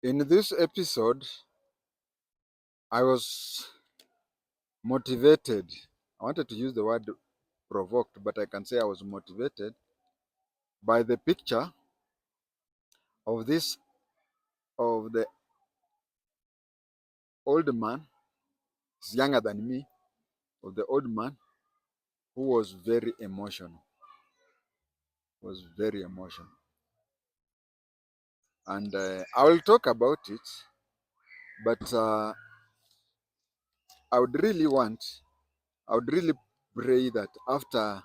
In this episode, I was motivated. I wanted to use the word provoked, but I can say I was motivated by the picture of the old man, he's younger than me, of the old man who was very emotional, was very emotional. And I will talk about it, but I would really I would really pray that after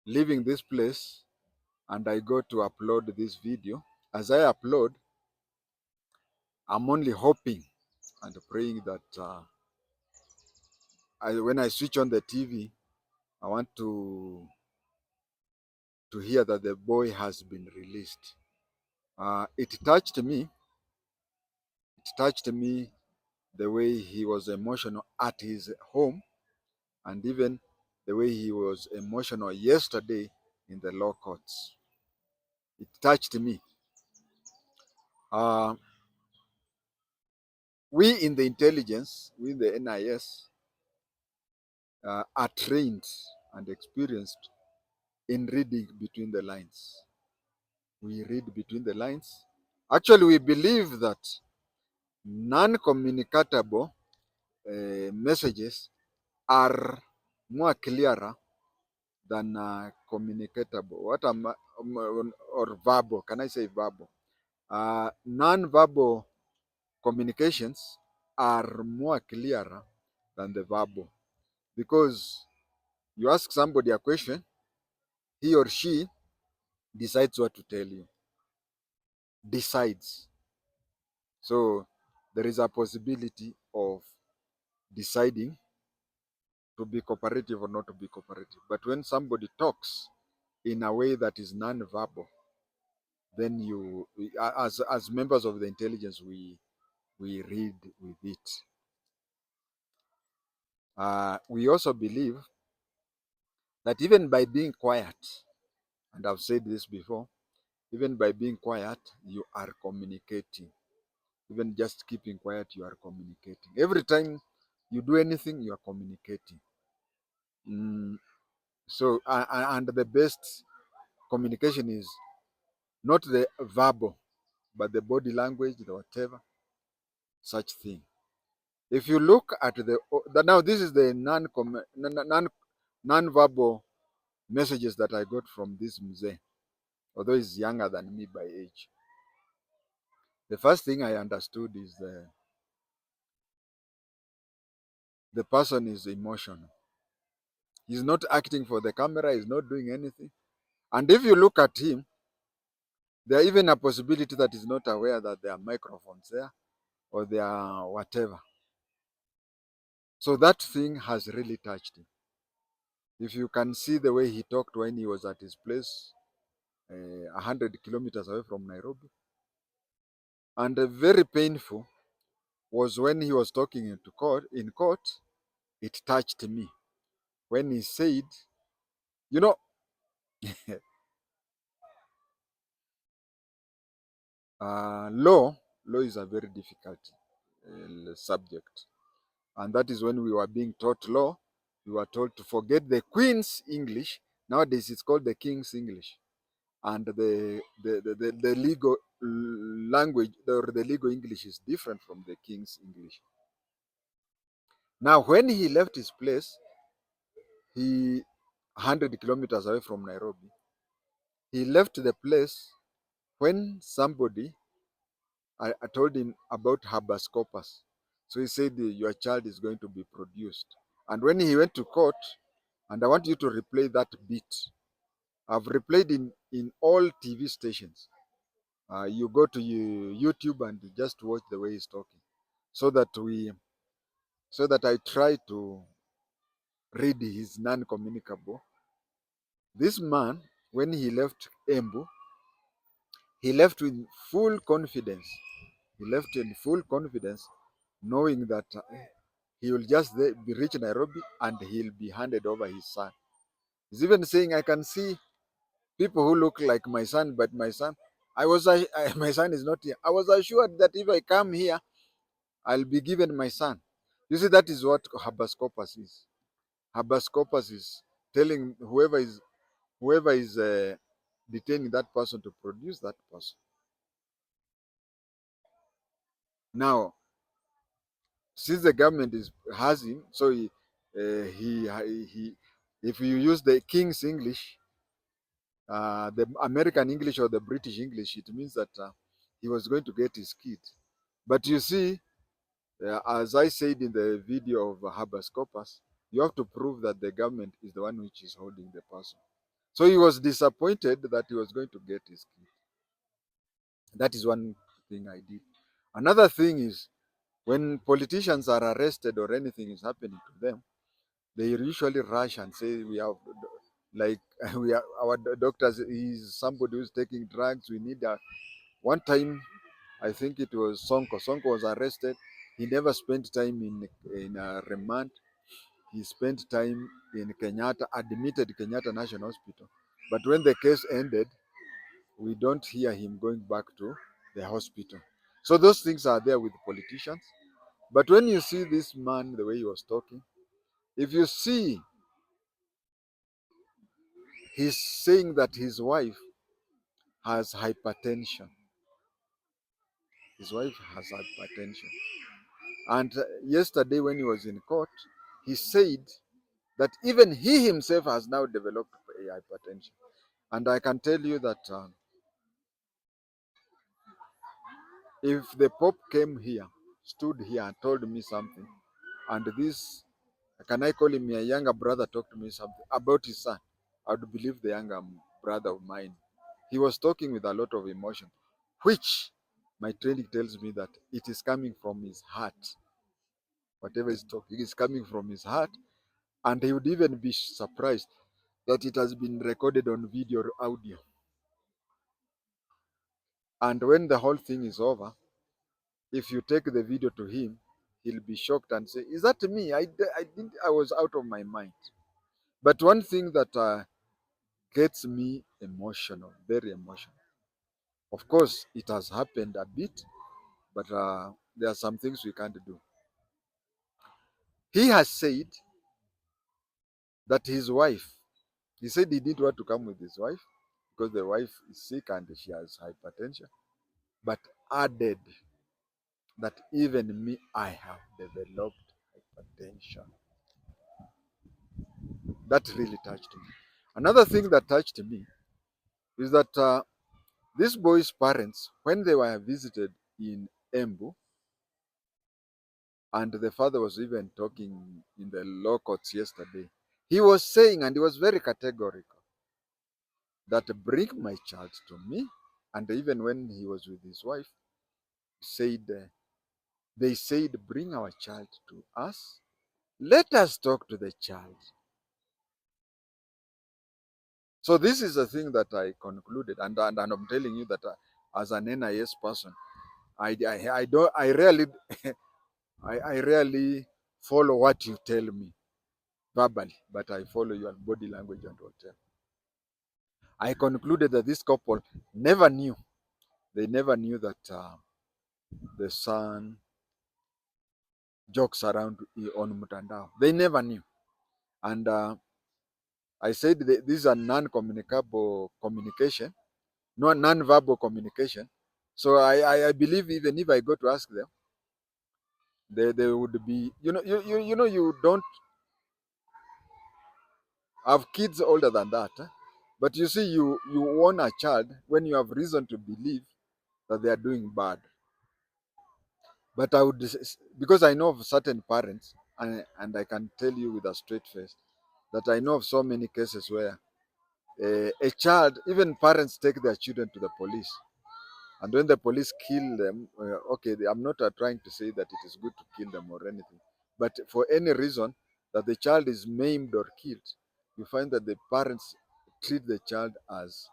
leaving this place and I go to upload this video, as I upload, I'm only hoping and praying that when I switch on the TV, I want to hear that the boy has been released. It touched me. It touched me the way he was emotional at his home, and even the way he was emotional yesterday in the law courts. It touched me. Uh, we in the intelligence, we in the NIS, are trained and experienced in reading between the lines. We read between the lines. Actually, we believe that non-communicatable messages are more clearer than communicatable. What am or verbal? Can I say verbal? Non-verbal communications are more clearer than the verbal, because you ask somebody a question, he or she decides what to tell you. Decides. So there is a possibility of deciding to be cooperative or not to be cooperative. But when somebody talks in a way that is non-verbal, then as members of the intelligence, we read with it. We also believe that even by being quiet, and I've said this before, even by being quiet, you are communicating. Even just keeping quiet, you are communicating. Every time you do anything, you are communicating. Mm, and the best communication is not the verbal, but the body language, the whatever, such thing. If you look at now this is the non-verbal messages that I got from this mzee, although he's younger than me by age. The first thing I understood is the person is emotional. He's not acting for the camera, he's not doing anything. And if you look at him, there even a possibility that he's not aware that there are microphones there or there are whatever. So that thing has really touched him. If you can see the way he talked when he was at his place, 100 kilometers away from Nairobi, and very painful was when he was talking in court, it touched me. When he said, you know, law is a very difficult subject. And that is when we were being taught law, we were told to forget the Queen's English. Nowadays it's called the King's English. And the legal language or the legal English is different from the King's English. Now, when he left his place, he 100 kilometers away from Nairobi, he left the place when somebody I told him about habeas corpus. So he said, your child is going to be produced. And when he went to court, and I want you to replay that bit. I've replayed in all TV stations. You go to YouTube and just watch the way he's talking, so that I try to read his non-communicable. This man, when he left Embu, he left with full confidence. He left in full confidence, knowing that he will just be reach Nairobi and he'll be handed over his son. He's even saying, I can see people who look like my son, but my son. My son is not here. I was assured that if I come here, I'll be given my son. You see, that is what habeas corpus is. Habeas corpus is telling whoever is detaining that person to produce that person. Now, since the government has him, so he if you use the King's English, the American English or the British English, it means that he was going to get his kid. But you see, as I said in the video of habeas corpus, you have to prove that the government is the one which is holding the person. So he was disappointed that he was going to get his kid. That is one thing I did. Another thing is when politicians are arrested or anything is happening to them, they usually rush and say we have like we are our doctors is somebody who's taking drugs. We need a one time I think it was Sonko. Sonko was arrested. He never spent time in a remand. He spent time in Kenyatta, admitted Kenyatta National Hospital. But when the case ended, we don't hear him going back to the hospital. So those things are there with politicians. But when you see this man, the way he was talking, if you see, he's saying that his wife has hypertension. His wife has hypertension. And yesterday, when he was in court, he said that even he himself has now developed a hypertension. And I can tell you that if the Pope came here, stood here, and told me something, and this, can I call him a younger brother, talked to me something about his son, I would believe the younger brother of mine. He was talking with a lot of emotion, which my training tells me that it is coming from his heart. Whatever he's talking is coming from his heart, and he would even be surprised that it has been recorded on video or audio. And when the whole thing is over, if you take the video to him, he'll be shocked and say, "Is that me? I think I was out of my mind." But one thing that gets me emotional, very emotional. Of course, it has happened a bit, but there are some things we can't do. He has said that his wife, he said he didn't want to come with his wife because the wife is sick and she has hypertension, but added that even me, I have developed hypertension. That really touched me. Another thing that touched me is that this boy's parents, when they were visited in Embu, and the father was even talking in the law courts yesterday, he was saying, and he was very categorical, that bring my child to me. And even when he was with his wife, said they said, bring our child to us. Let us talk to the child. So this is the thing that I concluded, and I'm telling you that as an NIS person, I don't I rarely I rarely follow what you tell me verbally, but I follow your body language and whatever. I concluded that this couple never knew. They never knew that the son jokes around on Mutandao. They never knew. And I said this is a non-communicable communication, no non-verbal communication. So I believe even if I go to ask them, they would be, you don't have kids older than that. But you see, you warn a child when you have reason to believe that they are doing bad. But I would, because I know of certain parents, and I can tell you with a straight face that I know of so many cases where a child, even parents take their children to the police. And when the police kill them, okay, I'm not trying to say that it is good to kill them or anything. But for any reason that the child is maimed or killed, you find that the parents treat the child as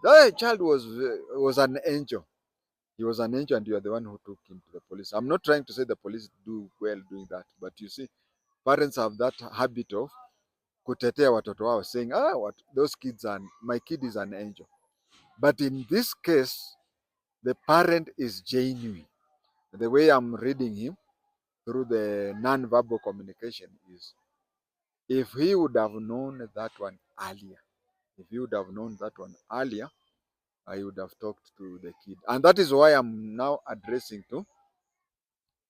the child was an angel. He was an angel, and you are the one who took him to the police. I'm not trying to say the police do well doing that, but you see, parents have that habit of kutetea watoto wao, saying, what those kids are, my kid is an angel. But in this case, the parent is genuine. The way I'm reading him through the non-verbal communication is, if he would have known that one earlier, if he would have known that one earlier, I would have talked to the kid. And that is why I'm now addressing to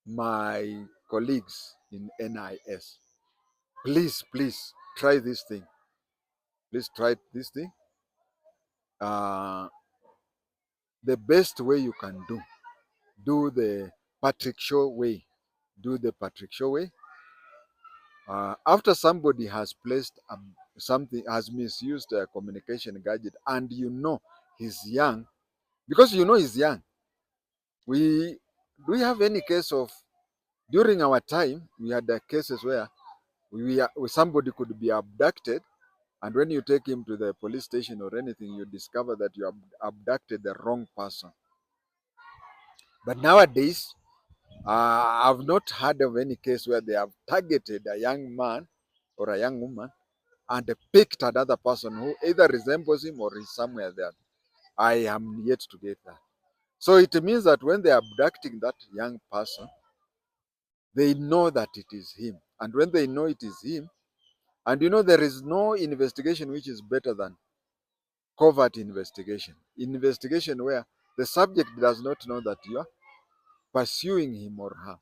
my colleagues in NIS. Please, please try this thing. Please try this thing. Uh, the best way you can do the Patrick Shaw way. Do the Patrick Shaw way. After somebody has placed something, has misused a communication gadget, and you know he's young, because you know he's young. We do we have any case of, during our time we had cases where somebody could be abducted, and when you take him to the police station or anything, you discover that you have abducted the wrong person. But nowadays, I've not heard of any case where they have targeted a young man or a young woman and picked another person who either resembles him or is somewhere there. I am yet to get that. So it means that when they're abducting that young person, they know that it is him. And when they know it is him, and you know, there is no investigation which is better than covert investigation. Investigation where the subject does not know that you are pursuing him or her.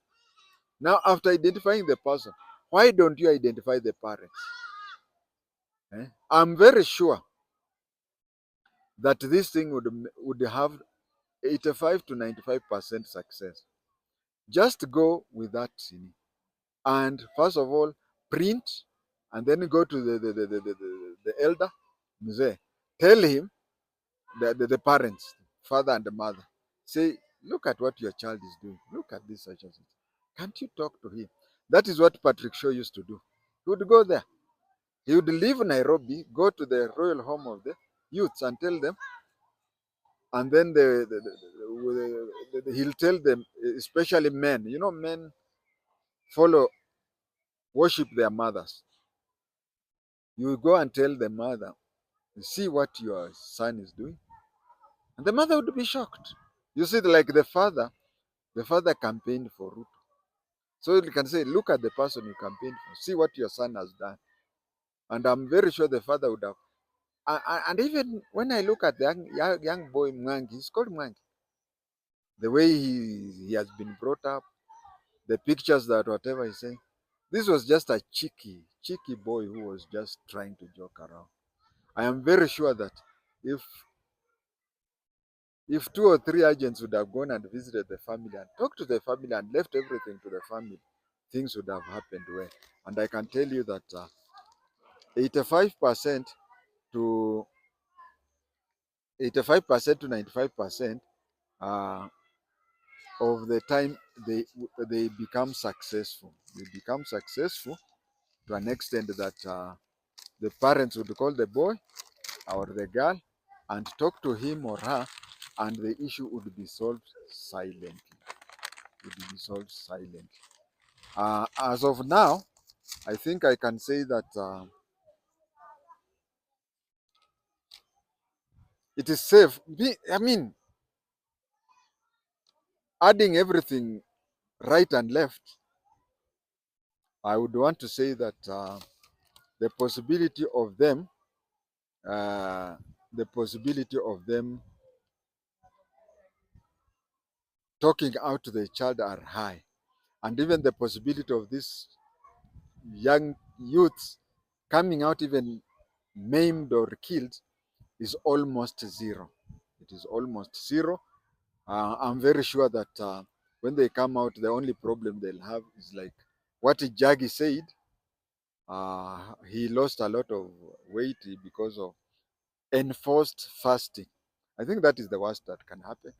Now, after identifying the person, why don't you identify the parents? I'm very sure that this thing would have 85 to 95% success. Just go with that and first of all print, and then go to the elder mzee, tell him, the parents, father and the mother, say, look at what your child is doing, look at this such and such, can't you talk to him? That is what Patrick Shaw used to do. He would go there, he would leave Nairobi, go to the royal home of the youths and tell them, and then he'll tell them, especially men, you know, men follow, worship their mothers. You go and tell the mother, see what your son is doing, and the mother would be shocked. You see, like the father campaigned for Ruto, so you can say, look at the person you campaigned for, see what your son has done. And I'm very sure the father would have. And even when I look at the young boy Mwangi, he's called Mwangi, the way he has been brought up, the pictures, that whatever he's saying, this was just a cheeky boy who was just trying to joke around. I am very sure that if if two or three agents would have gone and visited the family and talked to the family and left everything to the family, things would have happened well. And I can tell you that 85% to 85% to 95% uh, of the time they become successful. They become successful to an extent that the parents would call the boy or the girl and talk to him or her, and the issue would be solved silently. Would be solved silently. As of now, I think I can say that it is safe. I mean, adding everything right and left, I would want to say that the possibility of them, uh, the possibility of them talking out to the child are high, and even the possibility of these young youths coming out even maimed or killed is almost zero. It is almost zero. I'm very sure that when they come out, the only problem they'll have is like what Jagi said. He lost a lot of weight because of enforced fasting. I think that is the worst that can happen.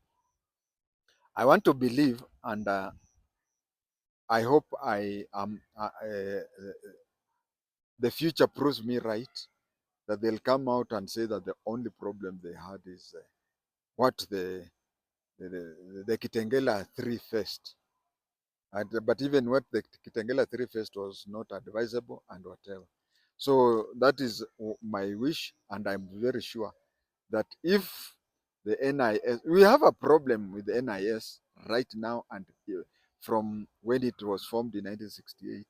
I want to believe, and I hope I am. The future proves me right, that they'll come out and say that the only problem they had is what the Kitengela 3 faced. But even what the Kitengela 3 faced was not advisable and whatever. So that is my wish, and I'm very sure that if The NIS, we have a problem with the NIS right now and from when it was formed in 1968.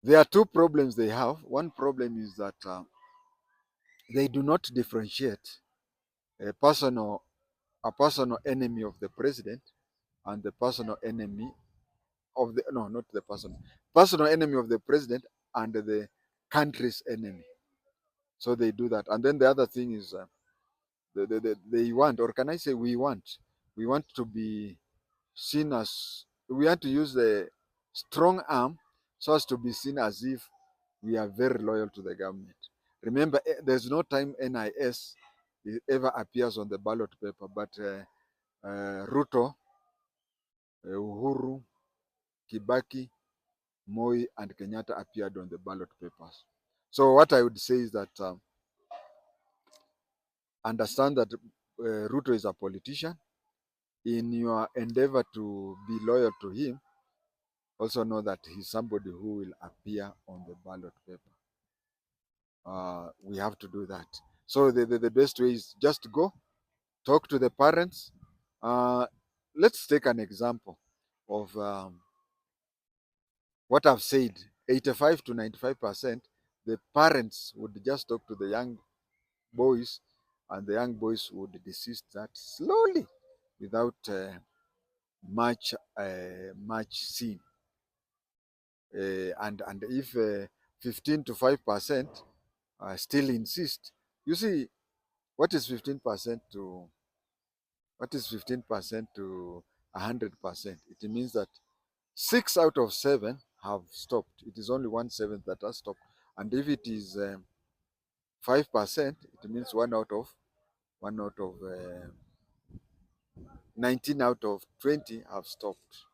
There are two problems they have. One problem is that they do not differentiate a personal a personal enemy of the president and the personal enemy of the no not the personal enemy of the president and the country's enemy. So they do that. And then the other thing is they want, or can I say we want to be seen as, we want to use the strong arm so as to be seen as if we are very loyal to the government. Remember, there's no time NIS ever appears on the ballot paper, but Ruto, Uhuru, Kibaki, Moi, and Kenyatta appeared on the ballot papers. So what I would say is that understand that Ruto is a politician. In your endeavor to be loyal to him, also know that he's somebody who will appear on the ballot paper. We have to do that. So the best way is just go talk to the parents. Uh, let's take an example of what I've said. 85 to 95%, the parents would just talk to the young boys, and the young boys would desist that slowly without much sin. And if 15 to 5% still insist, you see, what is 15% to 100%? It means that 6 out of 7 have stopped. It is only 1/7 that has stopped. And if it is 5%, it means one out of 19 out of 20 have stopped.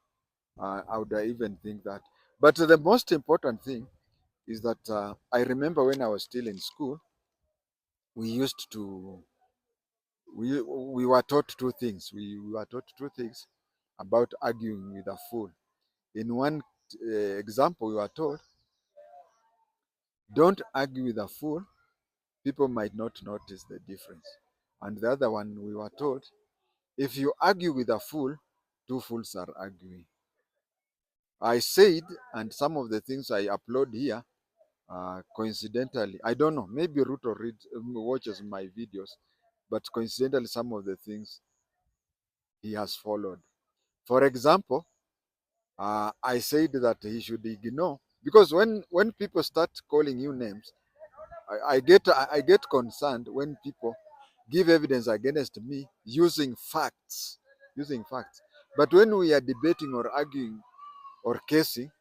I would even think that. But the most important thing is that I remember when I was still in school, we used to we were taught two things. We were taught two things about arguing with a fool. In one example, we were told, don't argue with a fool, people might not notice the difference. And the other one, we were told, if you argue with a fool, two fools are arguing. I said, and some of the things I upload here, coincidentally, I don't know, maybe Ruto watches my videos, but coincidentally, some of the things he has followed. For example, I said that he should ignore, because when people start calling you names, I get concerned when people give evidence against me using facts, using facts. But when we are debating or arguing or casing,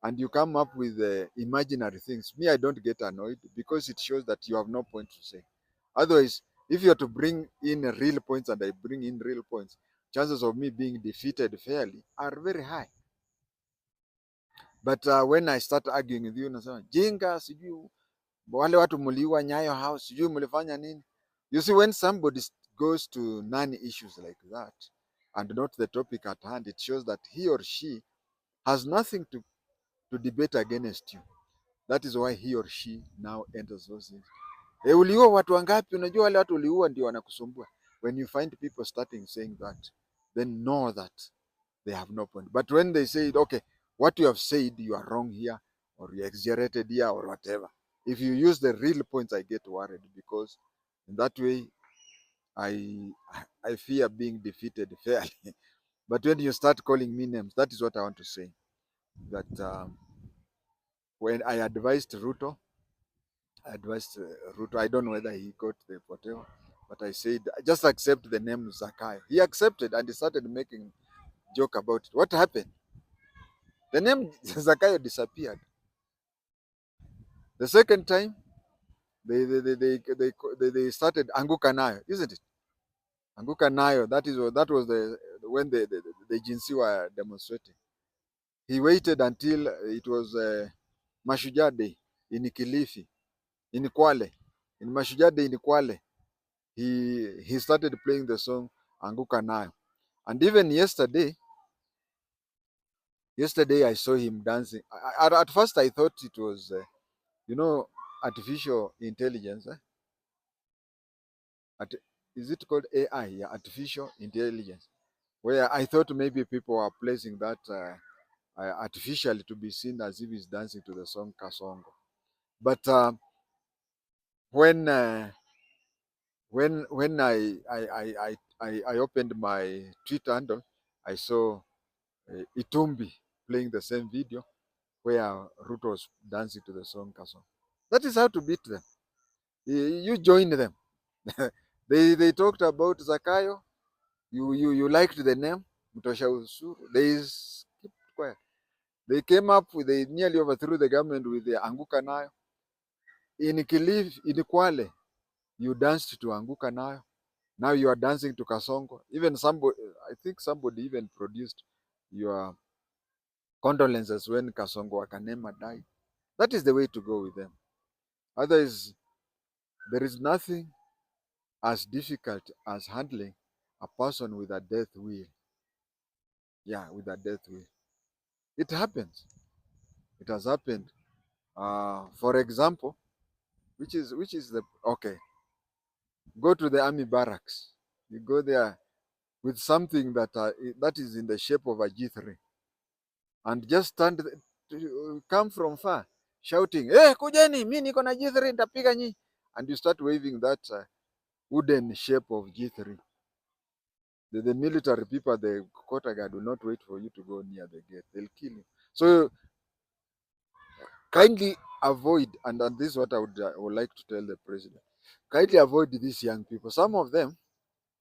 and you come up with imaginary things, me, I don't get annoyed because it shows that you have no point to say. Otherwise, if you are to bring in real points and I bring in real points, chances of me being defeated fairly are very high. But when I start arguing with you, nasema jinga, sijui wale watu mliua Nyayo House, sijui mlifanya nini. You see, when somebody goes to non-issues like that and not the topic at hand, it shows that he or she has nothing to debate against you. That is why he or she now enters those things. Uliua watu wangapi? Unajua wale watu uliua ndio wanakusumbua. When you find people starting saying that, then know that they have no point. But when they say, okay, what you have said, you are wrong here, or you exaggerated here, or whatever. If you use the real points, I get worried because in that way, I I fear being defeated fairly. But when you start calling me names, that is what I want to say. That when I advised Ruto, I don't know whether he got the whatever, but I said, just accept the name Zakai. He accepted and he started making joke about it. What happened? The name Zakayo disappeared. The second time, they started Anguka Nayo, isn't it? Anguka Nayo. That was the when the jinsi were demonstrating. He waited until it was Mashujaa Day in Kilifi, in Kwale, in Mashujaa Day in Kwale. He started playing the song Anguka Nayo, and even yesterday I saw him dancing. At first I thought it was you know artificial intelligence. At, is it called AI? Yeah, artificial intelligence. Where I thought maybe people are placing that artificially to be seen as if he's dancing to the song Kasongo. But when uh, when I opened my Twitter handle, I saw Itumbi playing the same video where Ruto was dancing to the song Kasongo. That is how to beat them. You join them. They talked about Zakayo. You liked the name Mtosha Usuru. They kept quiet. They came up with, they nearly overthrew the government with the Anguka Nayo. In Kilifi, in Kwale, you danced to Anguka Nayo. Now you are dancing to Kasongo. Even somebody, I think somebody even produced your condolences when Kasongo Akanema died. That is the way to go with them. Otherwise, there is nothing as difficult as handling a person with a death will. Yeah, with a death will. It happens. It has happened. For example, which is the okay. Go to the army barracks. You go there with something that is in the shape of a G3, and just stand to come from far shouting, "Hey, kujeni, mi niko na G3 nitapiga nyi," and you start waving that wooden shape of G3. The military people, the quarter guard, will not wait for you to go near the gate. They'll kill you. So kindly avoid, and this is what I would like to tell the president. Kindly avoid these young people. Some of them,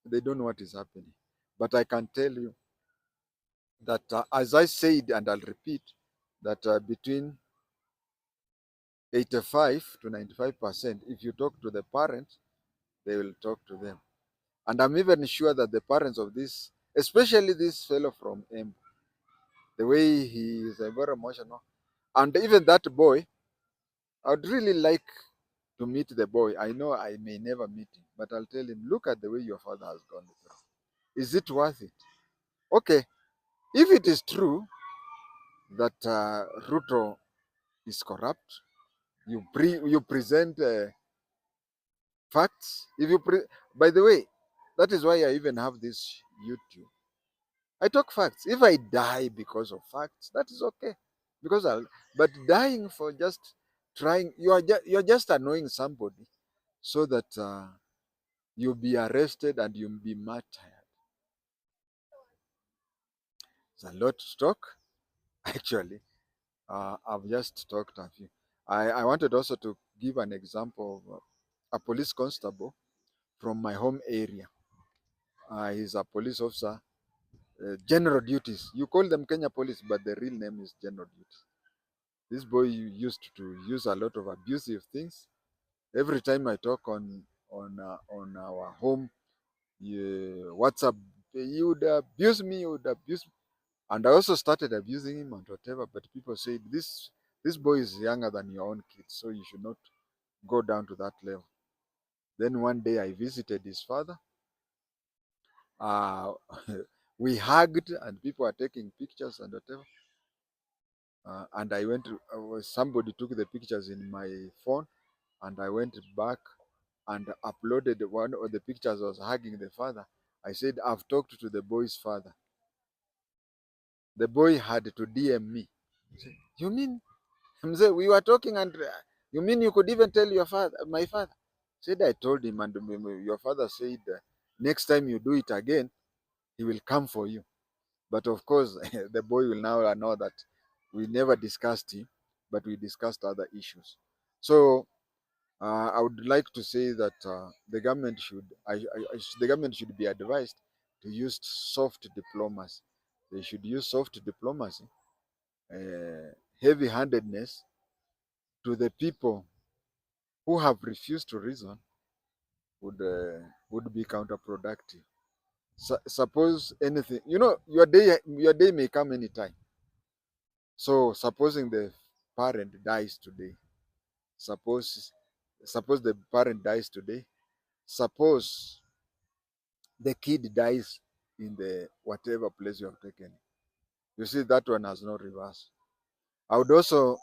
they don't know what is happening. But I can tell you that, as I said, and I'll repeat, that between 85 to 95%, if you talk to the parents, they will talk to them. And I'm even sure that the parents of this, especially this fellow from M, the way he is very emotional, and even that boy, I'd really like to meet the boy. I know I may never meet him, but I'll tell him, look at the way your father has gone through. Is it worth it? Okay, if it is true that Ruto is corrupt, you present facts. By the way, that is why I even have this YouTube. I talk facts. If I die because of facts, that is okay. Because but dying for just trying, you're just annoying somebody so that you'll be arrested and you'll be martyred. It's a lot to talk. Actually, I've just talked a few. I wanted also to give an example of a police constable from my home area. He's a police officer, general duties. You call them Kenya Police, but the real name is general duties. This boy used to use a lot of abusive things. Every time I talk on our home WhatsApp, he would abuse me. He would abuse me. And I also started abusing him and whatever. But people said this boy is younger than your own kids, so you should not go down to that level. Then one day I visited his father. Uh, we hugged and people are taking pictures and whatever. And I went to, somebody took the pictures in my phone, and I went back and uploaded one of the pictures. I was hugging the father. I said, I've talked to the boy's father. The boy had to DM me. He said, you mean, Mzee, we were talking and you mean you could even tell your father, my father? I said, I told him, and your father said, next time you do it again, he will come for you. But of course, the boy will now know that we never discussed him, but we discussed other issues. So I would like to say that the government should be advised to use soft diplomacy. They should use soft diplomacy, heavy-handedness to the people who have refused to reason would be counterproductive. Suppose anything, your day may come anytime. So supposing the parent dies today, suppose suppose the parent dies today, suppose the kid dies in the whatever place you have taken. You see, that one has no reverse. I would also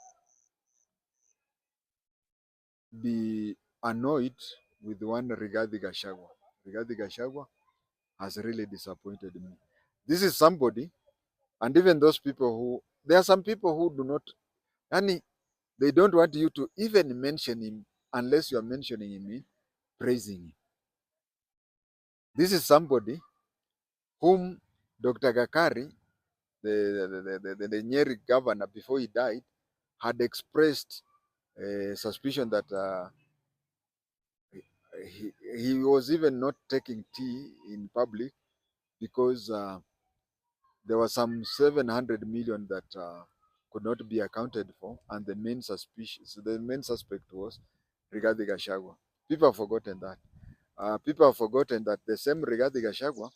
be annoyed with one regarding Gachagua. Rigathi Gachagua has really disappointed me. This is somebody, and even those people who, there are some people who do not, yani, they don't want you to even mention him unless you are mentioning him in praising him. This is somebody whom Dr. Gakari, the Nyeri governor, before he died, had expressed a suspicion that he was even not taking tea in public because there was some 700 million that could not be accounted for, and the main suspect was Rigathi Gachagua. People have forgotten that. People have forgotten that the same Rigathi Gachagua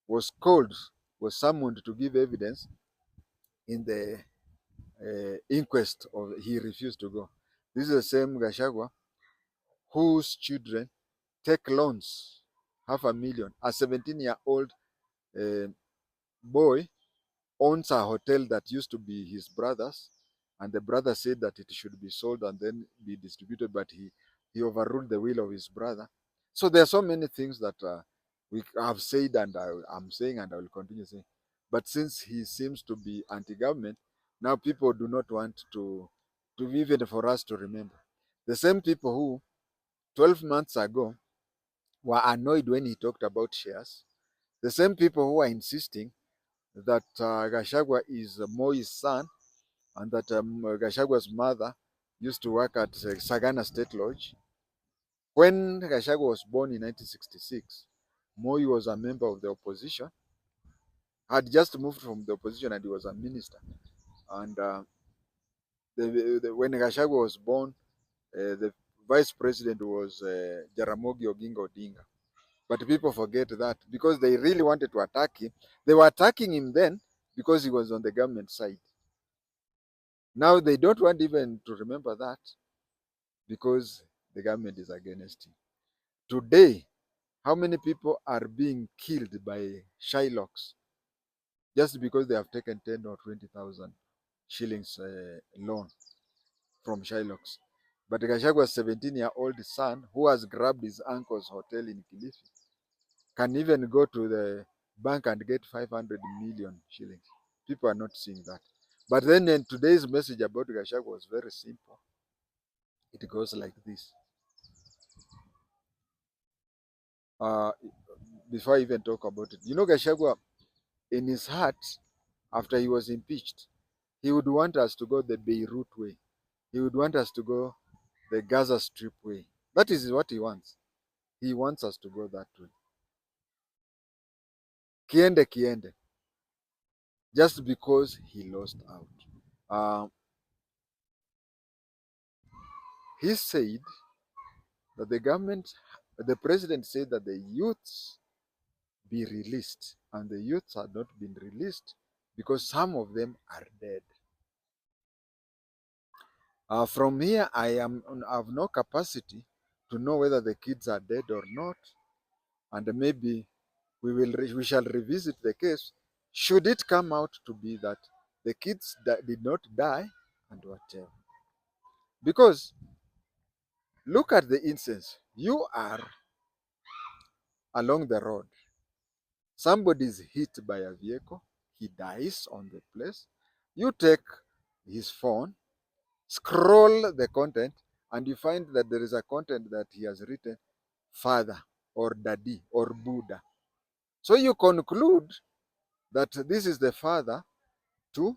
was called, was summoned to give evidence in the inquest. Of he refused to go. This is the same Gachagua whose children take loans, 500,000. A 17-year-old uh, boy owns a hotel that used to be his brother's, and the brother said that it should be sold and then be distributed, but he overruled the will of his brother. So there are so many things that we have said, and I'm saying, and I will continue saying. But since he seems to be anti-government, now people do not want to even for us to remember. The same people who 12 months ago were annoyed when he talked about shares, the same people who are insisting that Gachagua is Moi's son, and that Gashagua's mother used to work at Sagana State Lodge. When Gachagua was born in 1966, Moi was a member of the opposition, had just moved from the opposition, and he was a minister. And when Gachagua was born, the vice president was Jaramogi Oginga Odinga. But people forget that because they really wanted to attack him. They were attacking him then because he was on the government side. Now they don't want even to remember that because the government is against him. Today, how many people are being killed by Shylocks just because they have taken 10 or 20,000 shillings loan from Shylocks? But Gashagua's 17-year-old son, who has grabbed his uncle's hotel in Kilifi, can even go to the bank and get 500 million shillings. People are not seeing that. But then in today's message about Gachagua was very simple. It goes like this. Uh, Before I even talk about it, Gachagua, in his heart, after he was impeached, he would want us to go the Beirut way. He would want us to go the Gaza Strip way. That is what he wants. He wants us to go that way. Kiende kiende. Just because he lost out. Uh, he said that the president said that the youths be released, and the youths had not been released because some of them are dead. From here, I have no capacity to know whether the kids are dead or not, and maybe we shall revisit the case should it come out to be that the kids did not die and whatever. Because look at the instance. You are along the road. Somebody is hit by a vehicle. He dies on the place. You take his phone, scroll the content, and you find that there is a content that he has written father or daddy or Buddha. So you conclude that this is the father to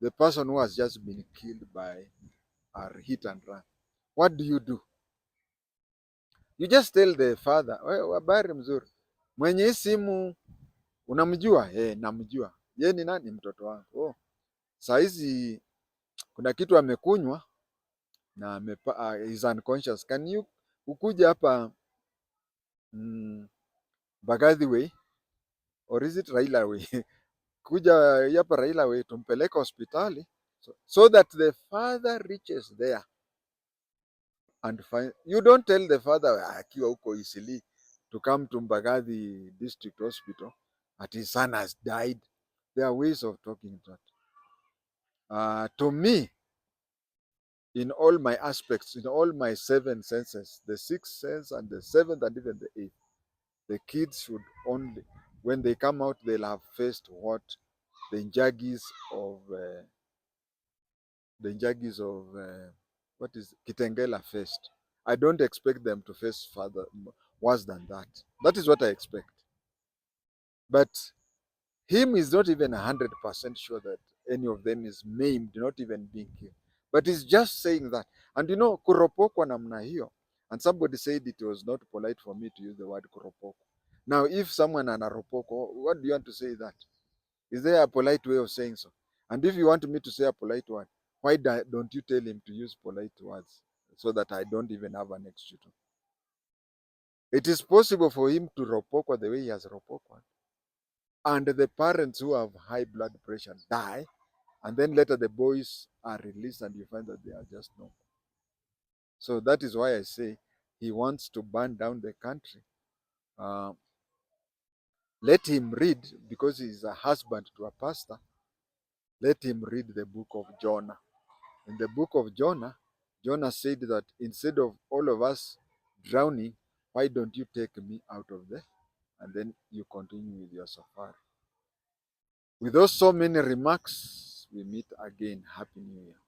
the person who has just been killed by a hit and run. What do? You just tell the father, habari mzuri, mwenye hii simu unamjua? Namjua. Ye ni nani? Mtoto wangu. Saa hizi kuna kitu amekunywa na is unconscious. Can you ukuja hapa Mbagathi way or is it Raila way? Kuja hapa Raila way tumpeleke hospitali so that the father reaches there and find. You don't tell the father akiwa huko Isili to come to Mbagathi district hospital that his son has died. There are ways of talking that. To me, in all my aspects, in all my seven senses, the sixth sense and the seventh and even the eighth, The kids should only, when they come out, they'll have faced what the Njagis of the Njagis of what is Kitengela faced. I don't expect them to face further worse than that. That is what I expect. But him is not even 100% sure that any of them is maimed, not even being killed. But he's just saying that. And you know, kuropokwa namna hiyo. And somebody said it was not polite for me to use the word kuropoko. Now, if someone anaropoko, what do you want to say that? Is there a polite way of saying so? And if you want me to say a polite word, why don't you tell him to use polite words so that I don't even have an excuse? It is possible for him to ropoko the way he has ropoko, and the parents who have high blood pressure die, and then later the boys are released and you find that they are just normal. So that is why I say he wants to burn down the country. Uh, Let him read, because he's a husband to a pastor, let him read the book of Jonah. In the book of Jonah, Jonah said that instead of all of us drowning, why don't you take me out of there? And then you continue with your safari. With those so many remarks, we meet again. Happy New Year.